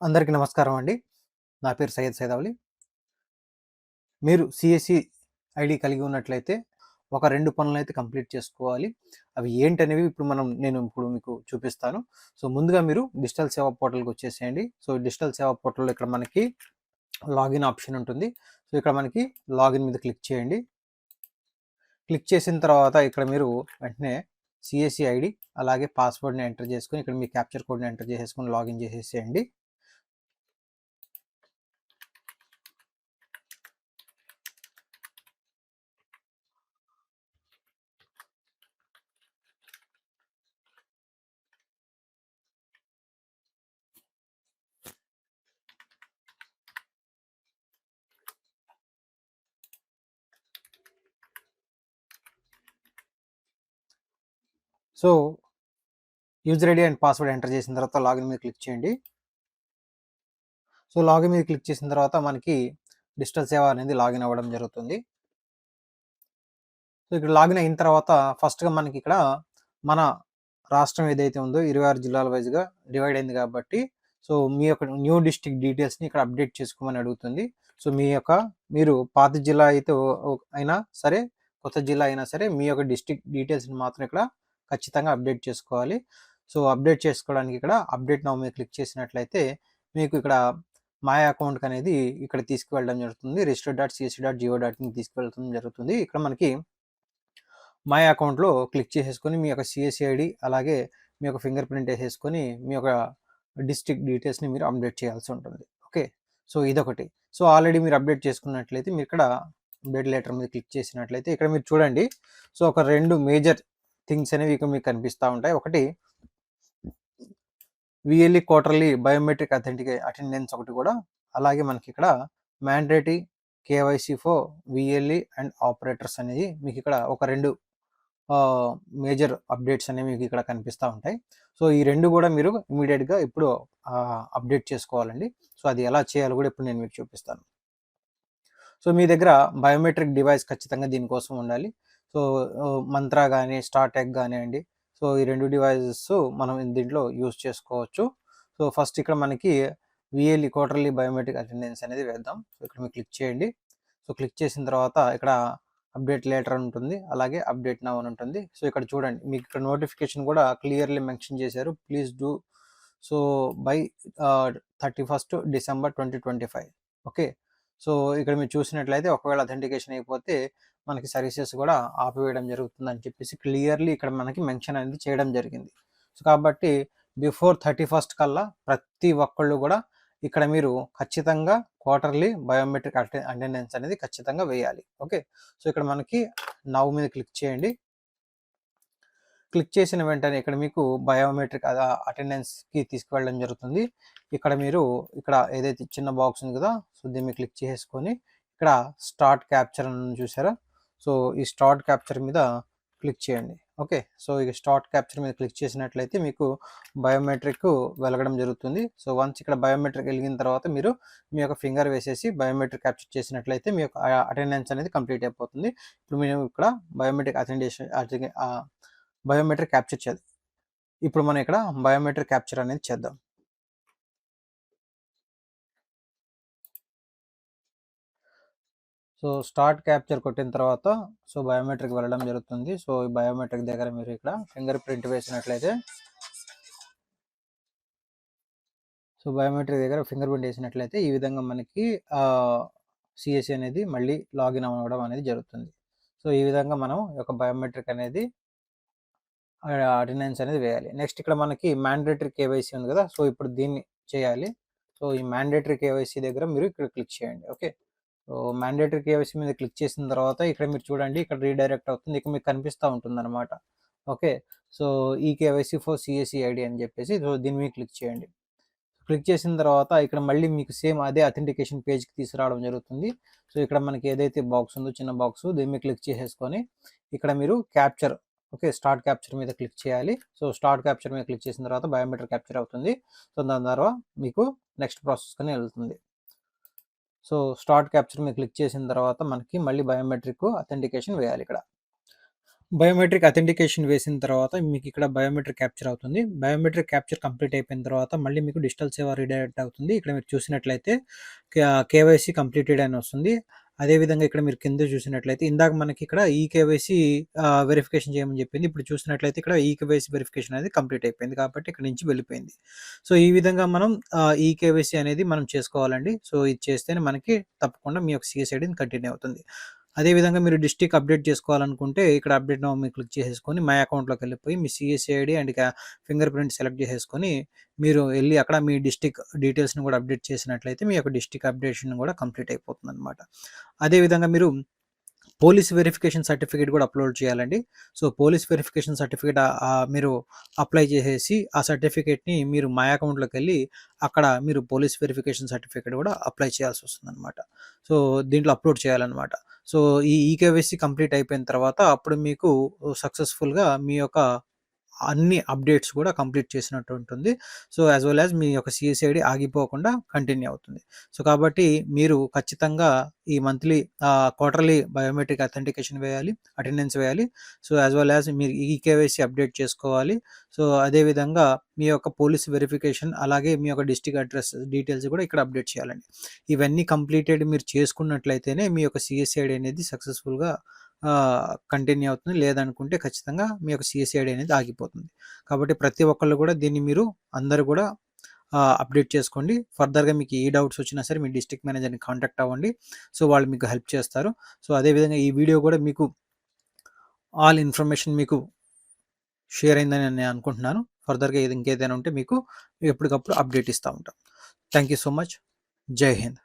అందరికీ నమస్కారం అండి. నా పేరు సయ్యద్ సైదావలి. మీరు సీఎస్‌సి ఐడీ కలిగి ఉన్నట్లయితే ఒక 2 పనులనైతే కంప్లీట్ చేసుకోవాలి. అవి ఏంటనేవి నేను ఇప్పుడు మీకు చూపిస్తాను. సో, ముందుగా మీరు డిజిటల్ సేవా పోర్టల్‌కొచ్చేసేయండి. సో, డిజిటల్ సేవా పోర్టల్‌లో ఇక్కడ మనకి లాగిన్ ఆప్షన్ ఉంటుంది. సో, ఇక్కడ మనకి లాగిన్ మీద క్లిక్ చేయండి. క్లిక్ చేసిన తర్వాత ఇక్కడ మీరు వెంటనే సీఎస్‌సి ఐడీ అలాగే పాస్వర్డ్‌ని ఎంటర్ చేసుకొని ఇక్కడ మీ క్యాప్చర్ కోడ్‌ని ఎంటర్ చేసేసుకొని లాగిన్ చేసేసేయండి. So, user ID and password enter చేసిన తర్వాత లాగిన్ మీద క్లిక్ చేయండి. సో, లాగిన్ మీద క్లిక్ చేసిన తర్వాత మనకి డిజిటల్ సేవ అనేది లాగిన్ అవ్వడం జరుగుతుంది. సో, ఇక్కడ లాగిన్ అయిన తర్వాత ఫస్ట్‌గా మనకిక్కడ మన రాష్ట్రం ఏదైతే ఉందో 26 జిల్లాల వైస్‌గా డివైడ్ అయింది కాబట్టి, సో, మీ యొక్క న్యూ డిస్ట్రిక్ట్ డీటెయిల్స్‌ని ఇక్కడ అప్డేట్ చేసుకోమని అడుగుతుంది. సో, మీరు పాత జిల్లా అయితే అయినా సరే, కొత్త జిల్లా అయినా సరే, మీ యొక్క డిస్ట్రిక్ట్ డీటెయిల్స్‌ని మాత్రం ఇక్కడ ఖచ్చితంగా అప్డేట్ చేసుకోవాలి. సో, అప్డేట్ చేసుకోవడానికి ఇక్కడ అప్డేట్ నౌ మీద క్లిక్ చేసినట్లయితే మీకు ఇక్కడ మై అకౌంట్‌కనేది ఇక్కడ తీసుకువెళ్ళడం జరుగుతుంది. register.csc.go.in తీసుకువెళ్ళడం జరుగుతుంది. ఇక్కడ మనకి మై అకౌంట్‌లో క్లిక్ చేసేసుకొని మీ యొక్క సీఎస్‌సి ఐడీ అలాగే మీ యొక్క ఫింగర్ ప్రింట్ ఏసేసుకొని మీ యొక్క డిస్ట్రిక్ట్ డీటెయిల్స్‌ని మీరు అప్డేట్ చేయాల్సి ఉంటుంది. ఓకే. సో, ఇదొకటి. సో, ఆల్రెడీ మీరు అప్డేట్ చేసుకున్నట్లయితే మీరు ఇక్కడ అప్డేట్ లేటర్ మీద క్లిక్ చేసినట్లయితే ఇక్కడ మీరు చూడండి. సో, ఒక 2 మేజర్ థింగ్స్ అనేవి ఇక మీకు కనిపిస్తా ఉంటాయి. ఒకటి వీఎల్ఈ క్వార్టర్లీ బయోమెట్రిక్ అటెండెన్స్ ఒకటి కూడా, అలాగే మనకి ఇక్కడ mandatory KYC for VLE and operators అనేది మీకు ఇక్కడ ఒక 2 మేజర్ అప్డేట్స్ అనేవి మీకు ఇక్కడ కనిపిస్తూ ఉంటాయి. సో, ఈ 2 కూడా మీరు ఇమీడియట్‌గా ఇప్పుడు అప్డేట్ చేసుకోవాలండి. సో, అది ఎలా చేయాలో కూడా ఇప్పుడు నేను మీకు చూపిస్తాను. సో, మీ దగ్గర బయోమెట్రిక్ డివైస్ ఖచ్చితంగా దీనికోసం ఉండాలి. సో, మంత్రా గానీ, స్టార్టెక్ గానియండి. సో, ఈ 2 డివైసెస్ మనం దీంట్లో యూజ్ చేసుకోవచ్చు. సో, ఫస్ట్ ఇక్కడ మనకి వీఎల్ఈ క్వార్టర్లీ బయోమెట్రిక్ అటెండెన్స్ అనేది వేద్దాం. సో, ఇక్కడ మీరు క్లిక్ చేయండి. సో, క్లిక్ చేసిన తర్వాత ఇక్కడ అప్డేట్ లేటర్ అని ఉంటుంది. అలాగే అప్డేట్ నౌ అని ఉంటుంది. సో, ఇక్కడ చూడండి మీకు ఇక్కడ నోటిఫికేషన్ కూడా క్లియర్‌లీ మెన్షన్ చేశారు. Please do so by 31st December 2025. Okay. So, ఇక్కడ మీరు చూసినట్లయితే ఒకవేళ అథెంటికేషన్ అయిపోతే మనకి సర్వీసెస్ కూడా ఆపివేయడం జరుగుతుందని చెప్పేసి క్లియర్‌లీ ఇక్కడ మనకి మెన్షన్ అనేది చేయడం జరిగింది. సో, కాబట్టి బిఫోర్ 31st కల్లా ప్రతి ఒక్కళ్ళు కూడా ఇక్కడ మీరు ఖచ్చితంగా క్వార్టర్లీ బయోమెట్రిక్ అటెండెన్స్ అనేది ఖచ్చితంగా వేయాలి. ఓకే. సో, ఇక్కడ మనకి నౌ మీద క్లిక్ చేయండి. క్లిక్ చేసిన వెంటనే ఇక్కడ మీకు బయోమెట్రిక్ అటెండెన్స్‌కి తీసుకువెళ్ళడం జరుగుతుంది. ఇక్కడ ఏదైతే చిన్న బాక్స్ ఉంది కదా! సో, దీన్ని మీద క్లిక్ చేసుకొని ఇక్కడ స్టార్ట్ క్యాప్చర్ అని చూసారా? సో, ఈ స్టార్ట్ క్యాప్చర్ మీద క్లిక్ చేయండి. ఓకే. సో, ఇక స్టార్ట్ క్యాప్చర్ మీద క్లిక్ చేసినట్లయితే మీకు బయోమెట్రిక్ వెలగడం జరుగుతుంది. సో, వన్స్ ఇక్కడ బయోమెట్రిక్ ఎలిగిన తర్వాత మీరు మీ యొక్క ఫింగర్ వేసేసి బయోమెట్రిక్ క్యాప్చర్ చేసినట్లయితే మీ యొక్క అటెండెన్స్ అనేది కంప్లీట్ అయిపోతుంది. ఇప్పుడు మేము ఇక్కడ బయోమెట్రిక్ బయోమెట్రిక్ క్యాప్చర్ చేద్దాం. ఇప్పుడు మనం ఇక్కడ బయోమెట్రిక్ క్యాప్చర్ అనేది చేద్దాం. సో, స్టార్ట్ క్యాప్చర్ కొట్టిన తర్వాత బయోమెట్రిక్ వెళ్ళడం జరుగుతుంది. సో, ఈ బయోమెట్రిక్ దగ్గర మీరు ఇక్కడ ఫింగర్ ప్రింట్ వేసినట్లయితే బయోమెట్రిక్ దగ్గర ఫింగర్ ప్రింట్ వేసినట్లయితే ఈ విధంగా మనకి సీఎస్‌సి అనేది మళ్ళీ లాగిన్ అవ్వడం అనేది జరుగుతుంది. సో, ఈ విధంగా మనం ఈ యొక్క బయోమెట్రిక్ అనేది అటెండెన్స్ అనేది వేయాలి. నెక్స్ట్ ఇక్కడ మనకి మ్యాండేటరీ కేవైసీ ఉంది కదా! సో, ఇప్పుడు దీన్ని చేయాలి. సో, ఈ మ్యాండేటరీ కేవైసీ దగ్గర మీరు ఇక్కడ క్లిక్ చేయండి. ఓకే. సో, మ్యాండేటరీ కేవైసీ మీద క్లిక్ చేసిన తర్వాత ఇక్కడ మీరు చూడండి ఇక్కడ రీడైరెక్ట్ అవుతుంది. ఇక్కడ మీకు కనిపిస్తా ఉంటుందన్నమాట. ఓకే. సో, ఈ కేవైసీ ఫర్ సీఎస్‌సి ఐడీ అని చెప్పేసి దీని మీద క్లిక్ చేయండి. క్లిక్ చేసిన తర్వాత ఇక్కడ మళ్ళీ మీకు సేమ్ అదే అథెంటికేషన్ పేజ్‌కి తీసుకురావడం జరుగుతుంది. సో, ఇక్కడ మనకి ఏదైతే బాక్స్ ఉందో చిన్న బాక్స్ దీని మీద క్లిక్ చేసేసుకొని ఇక్కడ మీరు క్యాప్చర్ స్టార్ట్ క్యాప్చర్ మీద క్లిక్ చేయాలి. సో, స్టార్ట్ క్యాప్చర్ మీద క్లిక్ చేసిన తర్వాత బయోమెట్రిక్ క్యాప్చర్ అవుతుంది. సో, దాని ద్వారా మీకు నెక్స్ట్ ప్రాసెస్‌కని వెళ్తుంది. సో, స్టార్ట్ క్యాప్చర్ మీద క్లిక్ చేసిన తర్వాత మనకి మళ్ళీ బయోమెట్రిక్ అథెంటికేషన్ వేయాలి ఇక్కడ. బయోమెట్రిక్ అథెంటికేషన్ వేసిన తర్వాత మీకు ఇక్కడ బయోమెట్రిక్ క్యాప్చర్ అవుతుంది. బయోమెట్రిక్ క్యాప్చర్ కంప్లీట్ అయిపోయిన తర్వాత మళ్ళీ మీకు డిజిటల్ సేవ రీడైరెక్ట్ అవుతుంది. ఇక్కడ మీరు చూసినట్లయితే కేవైసీ కంప్లీటెడ్ అని వస్తుంది. అదేవిధంగా ఇక్కడ మీరు కింద చూసినట్లయితే ఇందాక మనకి ఇక్కడ ఈకేవైసీ వెరిఫికేషన్ చేయమని చెప్పింది. ఇప్పుడు చూసినట్లయితే ఇక్కడ ఈకేవైసీ వెరిఫికేషన్ అనేది కంప్లీట్ అయిపోయింది కాబట్టి ఇక్కడ నుంచి వెళ్ళిపోయింది. సో ఈ విధంగా మనం ఈకేవైసీ అనేది మనం చేసుకోవాలండి. సో ఇది చేస్తేనే మనకి తప్పకుండా మీ యొక్క సిఎస్ఐడి కంటిన్యూ అవుతుంది. అదేవిధంగా మీరు డిస్ట్రిక్ట్ అప్డేట్ చేసుకోవాలనుకుంటే ఇక్కడ అప్డేట్ నౌ మీద క్లిక్ చేసేసుకొని మై అకౌంట్లోకి వెళ్ళిపోయి మీ CSC ID and fingerprint select చేసేసుకొని మీరు వెళ్ళి అక్కడ మీ డిస్ట్రిక్ట్ డీటెయిల్స్ని కూడా అప్డేట్ చేసినట్లయితే మీ యొక్క డిస్ట్రిక్ట్ అప్డేషన్ కూడా కంప్లీట్ అయిపోతుంది అనమాట. అదేవిధంగా మీరు పోలీస్ వెరిఫికేషన్ సర్టిఫికేట్ కూడా అప్లోడ్ చేయాలండి. సో పోలీస్ వెరిఫికేషన్ సర్టిఫికేట్ మీరు అప్లై చేసేసి ఆ సర్టిఫికేట్ని మీరు మై అకౌంట్లోకి వెళ్ళి అక్కడ మీరు పోలీస్ వెరిఫికేషన్ సర్టిఫికేట్ కూడా అప్లై చేయాల్సి వస్తుంది అనమాట. సో దీంట్లో అప్లోడ్ చేయాలన్నమాట. సో ఈ ఈకేవైసీ కంప్లీట్ అయిపోయిన తర్వాత అప్పుడు మీకు సక్సెస్ఫుల్గా మీ యొక్క అన్ని అప్డేట్స్ కూడా కంప్లీట్ చేసినట్టు ఉంటుంది. సో యాజ్ వెల్ యాజ్ మీ యొక్క సిఎస్ఐడి ఆగిపోకుండా కంటిన్యూ అవుతుంది. సో కాబట్టి మీరు ఖచ్చితంగా ఈ మంత్లీ క్వార్టర్లీ బయోమెట్రిక్ అథెంటికేషన్ వేయాలి, అటెండెన్స్ వేయాలి. సో యాజ్ వెల్ యాజ్ మీరు ఈకేవైసీ అప్డేట్ చేసుకోవాలి. సో అదేవిధంగా మీ యొక్క పోలీస్ వెరిఫికేషన్ అలాగే మీ యొక్క డిస్ట్రిక్ట్ అడ్రస్ డీటెయిల్స్ కూడా ఇక్కడ అప్డేట్ చేయాలండి. ఇవన్నీ కంప్లీటెడ్ మీరు చేసుకున్నట్లయితేనే మీ యొక్క సిఎస్ఐడి అనేది సక్సెస్ఫుల్గా కంటిన్యూ అవుతుంది. లేదనుకుంటే ఖచ్చితంగా మీ యొక్క సిఎస్ఐడి అనేది ఆగిపోతుంది. కాబట్టి ప్రతి ఒక్కళ్ళు కూడా దీన్ని మీరు అందరూ కూడా అప్డేట్ చేసుకోండి. ఫర్దర్గా మీకు ఏ డౌట్స్ వచ్చినా సరే మీ డిస్ట్రిక్ట్ మేనేజర్ని కాంటాక్ట్ అవ్వండి. సో వాళ్ళు మీకు హెల్ప్ చేస్తారు. సో అదేవిధంగా ఈ వీడియో కూడా మీకు ఆల్ ఇన్ఫర్మేషన్ మీకు షేర్ అయిందని నేను అనుకుంటున్నాను. ఫర్దర్గా ఇంకేదైనా ఉంటే మీకు ఎప్పటికప్పుడు అప్డేట్ ఇస్తూ ఉంటాం. Thank you so much. జై హింద్.